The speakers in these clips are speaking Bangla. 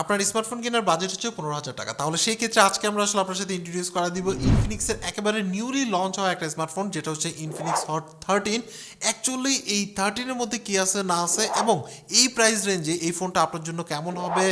আপনার স্মার্টফোন কেনার বাজেট হচ্ছে 15,000 টাকা, তাহলে সেই ক্ষেত্রে আজকে আমরা আসলে আপনার সাথে ইন্ট্রোডিউস করা দিব ইনফিনিক্সের একেবারে নিউলি লঞ্চ হওয়া একটা স্মার্টফোন, যেটা হচ্ছে ইনফিনিক্স হট 13। অ্যাকচুয়ালি এই 13-এর মধ্যে কী আছে না আছে এবং এই প্রাইস রেঞ্জে এই ফোনটা আপনার জন্য কেমন হবে,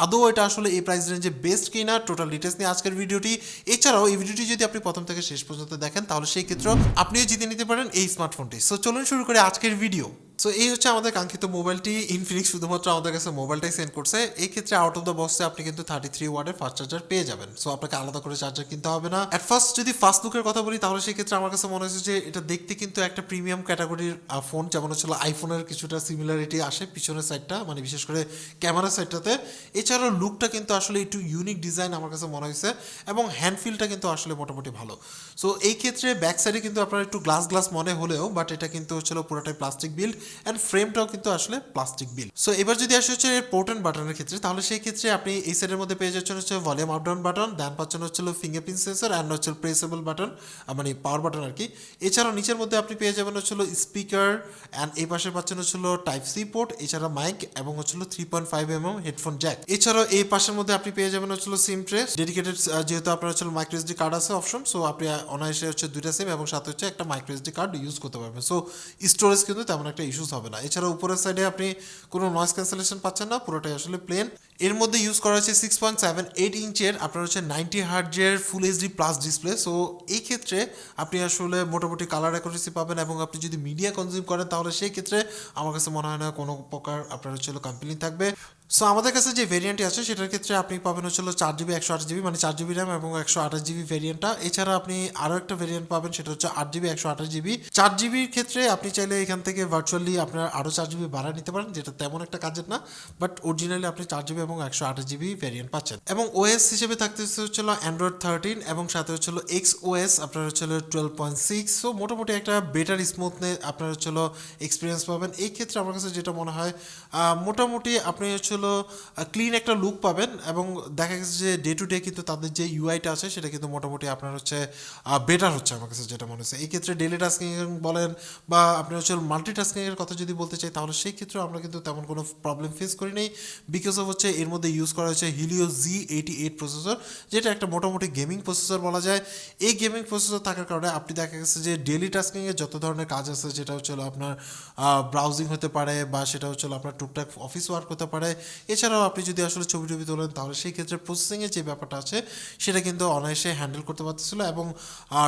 আদৌ এটা আসলে এই প্রাইস রেঞ্জে বেস্ট কিনা, টোটাল ডিটেলস নিয়ে আজকের ভিডিওটি। এছাড়াও এই ভিডিওটি যদি আপনি প্রথম থেকে শেষ পর্যন্ত দেখেন তাহলে সেই ক্ষেত্রেও আপনিও জিতে নিতে পারেন এই স্মার্টফোনটি। সো চলুন শুরু করে আজকের ভিডিও। সো এই হচ্ছে আমাদের কাঙ্ক্ষিত মোবাইলটি। ইনফিনিক্স শুধুমাত্র আমাদের কাছে মোবাইলটাই সেন্ড করছে। এই ক্ষেত্রে আউট অফ দ্য বক্সে আপনি কিন্তু 33 ওয়াটের ফাস্ট চার্জার পেয়ে যাবেন। সো আপনাকে আলাদা করে চার্জার কিনতে হবে না। অ্যাট ফার্স্ট যদি ফার্স্ট লুকের কথা বলি তাহলে সেই ক্ষেত্রে আমার কাছে মনে হচ্ছে যে এটা দেখতে কিন্তু একটা প্রিমিয়াম ক্যাটাগরির ফোন, যেমন হচ্ছিল আইফোনের কিছুটা সিমিলারিটি আসে পিছনের সাইডটা, মানে বিশেষ করে ক্যামেরা সাইডটাতে। এছাড়াও লুকটা কিন্তু আসলে একটু ইউনিক ডিজাইন আমার কাছে মনে হয়েছে এবং হ্যান্ডফিলটা কিন্তু আসলে মোটামুটি ভালো। সো এই ক্ষেত্রে ব্যাক সাইডে কিন্তু আপনার একটু গ্লাস গ্লাস মনে হলেও বাট এটা কিন্তু হচ্ছিল পুরোটাই প্লাস্টিক বিল্ড অ্যান্ড ফ্রেমটাও কিন্তু আসলে প্লাস্টিক বিল। সো এবার যদি আসে হচ্ছে পোর্ট অ্যান্ড বাটনের ক্ষেত্রে, তাহলে সেই ক্ষেত্রে আপনি এই সাইডের মধ্যে পেয়ে যাচ্ছেন হচ্ছে ভলিউম আপ ডাউন বাটন, দেন পাচ্ছেন হচ্ছিল ফিঙ্গারপ্রিন্ট সেন্সর অ্যান্ড হচ্ছে প্রেসেবল বাটন, মানে পাওয়ার বাটন আর কি। এছাড়াও নিচের মধ্যে আপনি পেয়ে যাবেন হচ্ছিল স্পিকার অ্যান্ড এই পাশে পাচ্ছেন হচ্ছিল টাইপ সি পোর্ট, এছাড়া মাইক এবং হচ্ছিল 3.5mm হেডফোন জ্যাক। এছাড়াও এই পাশের মধ্যে আপনি পেয়ে যাবেন হচ্ছিল সিম ট্রেস ডেডিকেটেড, যেহেতু আপনার হচ্ছিল মাইক্রো এসডি কার্ড আছে অপশন, সো আপনি অনায়াসে হচ্ছে দুইটা সিম এবং সাথে হচ্ছে একটা মাইক্রো এসডি কার্ড ইউজ করতে পারবেন। সো স্টোরেজ কিন্তু তেমন একটা ইস্যুস হবে না। এছাড়া উপরের সাইডে আপনি কোনো নয়েজ ক্যান্সেলেশন পাচ্ছেন না, পুরোটাই আসলে প্লেন। এর মধ্যে ইউজ করা হচ্ছে 6.78 ইঞ্চের আপনার হচ্ছে 90 হার্টজের full HD plus display. So এই ক্ষেত্রে আপনি আসলে মোটামুটি কালার অ্যাকুরেসি পাবেন এবং আপনি যদি মিডিয়া কনজিউম করেন তাহলে সেই ক্ষেত্রে আমার কাছে মনে হয় না কোনো প্রকার আপনার হচ্ছে কমপ্লেইন থাকবে। সো আমাদের কাছে যে ভেরিয়েন্টটি আছে সেটার ক্ষেত্রে আপনি পাবেন হচ্ছিল 4GB 128GB, মানে 4GB র্যাম এবং 128GB ভেরিয়েন্টটা। এছাড়া আপনি আরও একটা ভেরিয়েন্ট পাবেন, সেটা হচ্ছে 8GB 128GB। 4GBর ক্ষেত্রে আপনি চাইলে এখান থেকে ভার্চুয়ালি আপনার আরও 4GB বাড়া নিতে পারেন, যেটা তেমন একটা কাজের না, বাট অরিজিনালি আপনি 4GB এবং 128GB ভেরিয়েন্ট পাচ্ছেন। এবং ওএস হিসেবে থাকতেছে হচ্ছিল অ্যান্ড্রয়েড 13 এবং সাথে হচ্ছিল XOS আপনার হচ্ছিল 12.6। সো মোটামুটি একটা বেটার স্মুথনেস আপনার হচ্ছিল এক্সপিরিয়েন্স পাবেন। এই ক্ষেত্রে আমার কাছে যেটা মনে হয় মোটামুটি আপনি হচ্ছিল ক্লিন একটা লুক পাবেন এবং দেখা গেছে যে ডে টু ডে কিন্তু তাদের যে ইউআইটা আছে সেটা কিন্তু মোটামুটি আপনার হচ্ছে বেটার হচ্ছে আমার কাছে যেটা মনে হচ্ছে। এই ক্ষেত্রে ডেলি টাস্কিং বলেন বা আপনি হচ্ছে মাল্টিটাস্কিংয়ের কথা যদি বলতে চাই তাহলে সেই ক্ষেত্রে আমরা কিন্তু তেমন কোনো প্রবলেম ফেস করি নেই, বিকজ অফ হচ্ছে এর মধ্যে ইউজ করা হচ্ছে Helio G88 প্রসেসর, যেটা একটা মোটামুটি গেমিং প্রসেসর বলা যায়। এই গেমিং প্রসেসর থাকার কারণে আপনি দেখা গেছে যে ডেলি টাস্কিংয়ে যত ধরনের কাজ আছে, যেটা হচ্ছে আপনার ব্রাউজিং হতে পারে বা সেটা হচ্ছে আপনার টুকটাক অফিস ওয়ার্ক হতে পারে। এছাড়াও আপনি যদি আসলে ছবি টবি তোলেন তাহলে সেই ক্ষেত্রে প্রসেসিংয়ের যে ব্যাপারটা আছে সেটা কিন্তু অনায়াসে হ্যান্ডেল করতে পারতেছিল এবং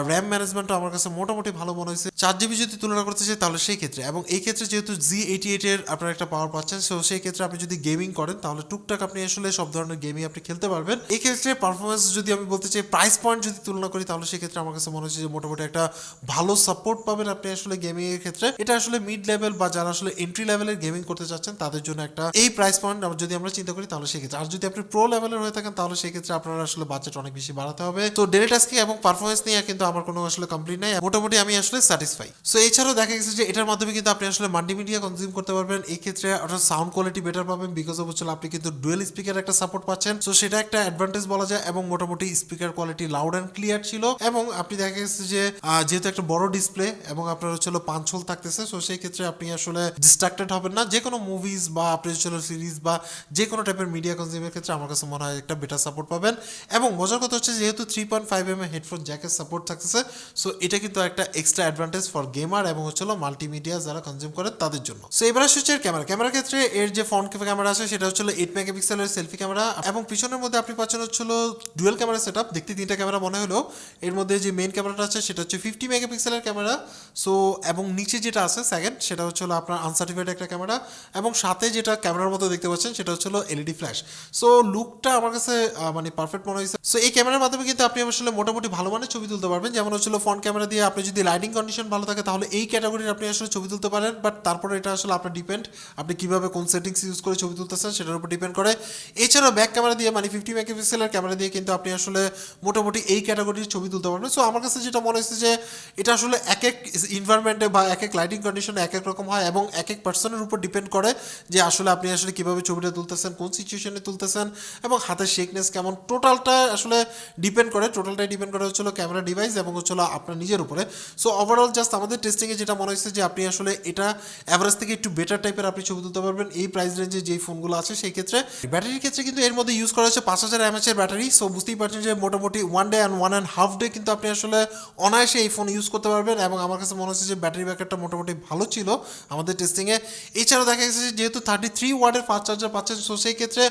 র্যাম ম্যানেজমেন্টও আমার কাছে মোটামুটি ভালো মনে হয়েছে 4GB যদি তুলনা করতে চাই তাহলে সেই ক্ষেত্রে। এবং এই ক্ষেত্রে যেহেতু G88 এর আপনার একটা পাওয়ার পাচ্ছেন, সো সেই ক্ষেত্রে আপনি যদি গেমিং করেন তাহলে টুকটাক আপনি আসলে সব ধরনের গেমিং আপনি খেলতে পারবেন। এই ক্ষেত্রে পারফরমেন্স যদি আমি বলতে চাই, প্রাইস পয়েন্ট যদি তুলনা করি তাহলে সেই ক্ষেত্রে আমার কাছে মনে হচ্ছে যে মোটামুটি একটা ভালো সাপোর্ট পাবেন আপনি আসলে গেমিং এর ক্ষেত্রে। এটা আসলে মিড লেভেল বা যারা আসলে এন্ট্রি লেভেলের গেমিং করতে চাচ্ছেন তাদের জন্য একটা এই প্রাইস পয়েন্ট যদি আমরা চিন্তা করি তাহলে সেক্ষেত্রে। আর যদি আপনি প্রো লেভেলের হয়ে থাকেন তাহলে সেক্ষেত্রে আপনার আসলে বাজেট অনেক বেশি বাড়াতে হবে। তো ডেলি টাস্কিং এবং পারফরমেন্স নিয়ে কিন্তু আমার কোনো আসলে কমপ্লেইন নাই, মোটামুটি আমি আসলে স্যাটিসফাই। সো এছাড়াও দেখা গেছে যে এটার মাধ্যমে কিন্তু আপনি আসলে মাল্টিমিডিয়া কনজিউম করতে পারবেন। এই ক্ষেত্রে আপনার সাউন্ড কোয়ালিটি বেটার পাবেন, বিকজ অফ হচ্ছে আপনি কিন্তু ডুয়েল স্পিকার একটা সাপোর্ট পাচ্ছেন। সো সেটা একটা অ্যাডভান্টেজ বলা যায় এবং মোটামুটি speaker quality loud and clear ছিল। এবং আপনি দেখা গেছে যে যেহেতু একটা বড় ডিসপ্লে এবং আপনার হচ্ছে 5 হোল থাকতেছে, সো সেই ক্ষেত্রে আপনি আসলে ডিস্ট্রাক্টেড হবেন না। যে কোনো মুভিজ বা আপনি হচ্ছে সিরিজ বা যে কোনো টাইপের মিডিয়া কনজিউমের ক্ষেত্রে আমার কাছে মনে হয় একটা বেটার সাপোর্ট পাবেন। এবং মজার কথা হচ্ছে যেহেতু 3.5mm হেডফোন জ্যাকের সাপোর্ট থাকতেছে, সো এটা কিন্তু একটা এক্সট্রা অ্যাডভান্টেজ ফর গেমার এবং হচ্ছে মাল্টিমিডিয়া যারা কনজিউম করেন তাদের জন্য। সো এবার হচ্ছে ক্যামেরার ক্ষেত্রে এর যে ফ্রন্ট ক্যামেরা আছে সেটা হচ্ছে 8 মেগাপিক্সেলের সেলফি ক্যামেরা এবং পিছনের মধ্যে আপনি পাচ্ছেন হচ্ছিল ডুয়েল ক্যামেরা সেটআপ। দেখতে তিনটা ক্যামেরা মনে হলো, এর মধ্যে যে মেইন ক্যামেরাটা আছে সেটা হচ্ছে 50 মেগাপিক্সেলের ক্যামেরা। সো এবং নিচে যেটা আছে সেকেন্ড সেটা হচ্ছে আপনার আনসার্টিফাইড একটা ক্যামেরা এবং সাথে যেটা ক্যামেরার মতো দেখতে পাচ্ছেন সেটা হচ্ছে এলইডি ফ্ল্যাশ। সো লুকটা আমার কাছে মানে পারফেক্ট মনে হয়েছে। সো এই ক্যামেরার মাধ্যমে কিন্তু আপনি আসলে মোটামুটি ভালো মানের ছবি তুলতে পারবেন। যেমন হচ্ছিল ফ্রন্ট ক্যামেরা দিয়ে আপনি যদি লাইটিং কন্ডিশন ভালো থাকে তাহলে এই ক্যাটাগরির আপনি আসলে ছবি তুলতে পারেন, বাট তারপরে এটা আসলে আপনার ডিপেন্ড আপনি কিভাবে কোন সেটিংস ইউজ করে ছবি তুলতেছেন সেটার উপর ডিপেন্ড করে। এছাড়াও ব্যাক ক্যামেরা দিয়ে মানে 50 মেগাপিক্সেলের ক্যামেরা দিয়ে কিন্তু আপনি আসলে মোটামুটি এই ক্যাটাগরির ছবি তুলতে পারবেন। সো আমার কাছে যেটা মনে হয়েছে যে এটা আসলে এক এক ইনভায়রনমেন্টে বা এক এক লাইটিং কন্ডিশনে এক এক রকম হয় এবং এক এক পার্সনের উপর ডিপেন্ড করে যে আসলে আপনি আসলে কীভাবে ছবিটা ছবিটা তুলতেছেন, কোন সিচুয়েশনে তুলতেছেন এবং হাতের শেকনেস কেমন, টোটালটাই ডিপেন্ড করে হচ্ছিল ক্যামেরা ডিভাইস এবং হচ্ছিল আপনার নিজের উপরে। সো ওভারঅল জাস্ট আমাদের টেস্টিংয়ে যেটা মনে হয়েছে যে আপনি আসলে এটা অ্যাভারেজ থেকে একটু বেটার টাইপের আপনি ছবি তুলতে পারবেন এই প্রাইস রেঞ্জে যেই ফোনগুলো আছে সেই ক্ষেত্রে। ব্যাটারির ক্ষেত্রে কিন্তু এর মধ্যে ইউজ করা হচ্ছে 5000 mAh এর ব্যাটারি। সো বুঝতেই পারছেন যে মোটামুটি 1 ডে অ্যান্ড 1.5 ডে কিন্তু আপনি আসলে অনায়াসে এই ফোন ইউজ করতে পারবেন এবং আমার কাছে মনে হচ্ছে যে ব্যাটারি ব্যাকআপটা মোটামুটি ভালো ছিল আমাদের টেস্টিংয়ে। এছাড়াও দেখা গেছে যে যেহেতু 33 ওয়াটের ফাস্ট চার্জার পাচ্ছেন, সো সেই ক্ষেত্রে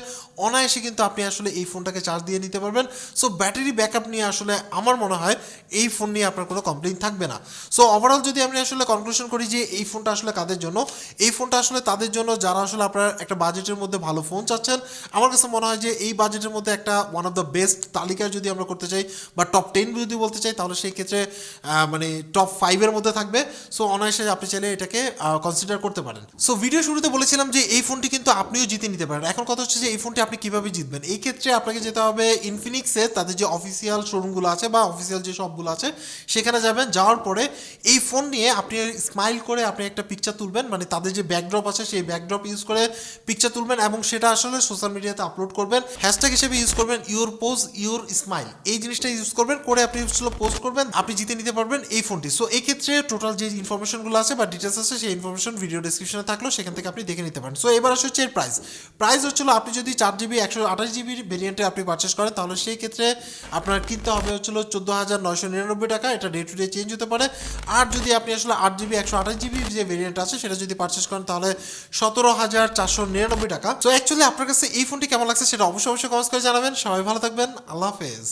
অনায়াসে কিন্তু আপনি আসলে এই ফোনটাকে চার্জ দিয়ে নিতে পারবেন। সো ব্যাটারি ব্যাকআপ নিয়ে আসলে আমার মনে হয় এই ফোন নিয়ে আপনার কোনো কমপ্লেইন থাকবে না। সো ওভারঅল যদি আমি আসলে কনক্লুশন করি যে এই ফোনটা আসলে কাদের জন্য, এই ফোনটা আসলে তাদের জন্য যারা আসলে আপনার একটা বাজেটের মধ্যে ভালো ফোন চাচ্ছেন। আমার কাছে মনে হয় যে এই বাজেটের মধ্যে একটা ওয়ান অফ দ্য বেস্ট তালিকায় যদি আমরা করতে চাই বা টপ 10 যদি বলতে চাই, তাহলে সেই ক্ষেত্রে মানে টপ 5-এর মধ্যে থাকবে। সো অনায়াসে আপনি চাইলে এটাকে কনসিডার করতে পারেন। সো ভিডিও শুরুতে বলেছিলাম যে এই ফোনটি কিন্তু আপনিও জিতে নিতে পারেন। এখন কথা হচ্ছে যে এই ফোনটি আপনি কিভাবে জিতবেন। এই ক্ষেত্রে আপনাকে যেতে হবে ইনফিনিক্সে তাদের যে অফিসিয়াল শোরুমগুলো আছে বা অফিসিয়াল যে শপগুলো আছে সেখানে যাবেন। যাওয়ার পরে এই ফোন নিয়ে আপনি স্মাইল করে আপনি একটা পিকচার তুলবেন, মানে তাদের যে ব্যাকড্রপ আছে সেই ব্যাকড্রপ ইউজ করে পিকচার তুলবেন এবং সেটা আসলে সোশ্যাল মিডিয়াতে আপলোড করবেন। হ্যাশট্যাগ হিসেবে ইউজ করবেন ইউর পোজ ইউর স্মাইল, এই জিনিসটা ইউজ করবেন, করে আপনি পোস্ট করবেন, আপনি জিতে নিতে পারবেন এই ফোনটি। সো এই ক্ষেত্রে টোটাল যে ইনফরমেশনগুলো আছে বা ডিটেলস আছে সেই ইনফরমেশন ভিডিও ডিসক্রিপশনে থাকলো, সেখান থেকে আপনি দেখে নিতে পারেন। সো এবার হচ্ছে এর প্রাইস হচ্ছিল আপনি যদি 4GB 128GB ভেরিয়েন্টে আপনি পারচেস করেন তাহলে সেই ক্ষেত্রে আপনার কিনতে হবে হচ্ছিল 14,999 টাকা। এটা ডে টু ডে চেঞ্জ হতে পারে। আর যদি আপনি আসলে 8GB 128GB যে ভেরিয়েন্ট আছে সেটা যদি পারচেস করেন তাহলে 17,499 টাকা। সো অ্যাকচুয়ালি আপনার কাছে এই ফোনটি কেমন লাগছে সেটা অবশ্যই কমেন্টস করে জানাবেন। সবাই ভালো থাকবেন, আল্লাহ হাফেজ।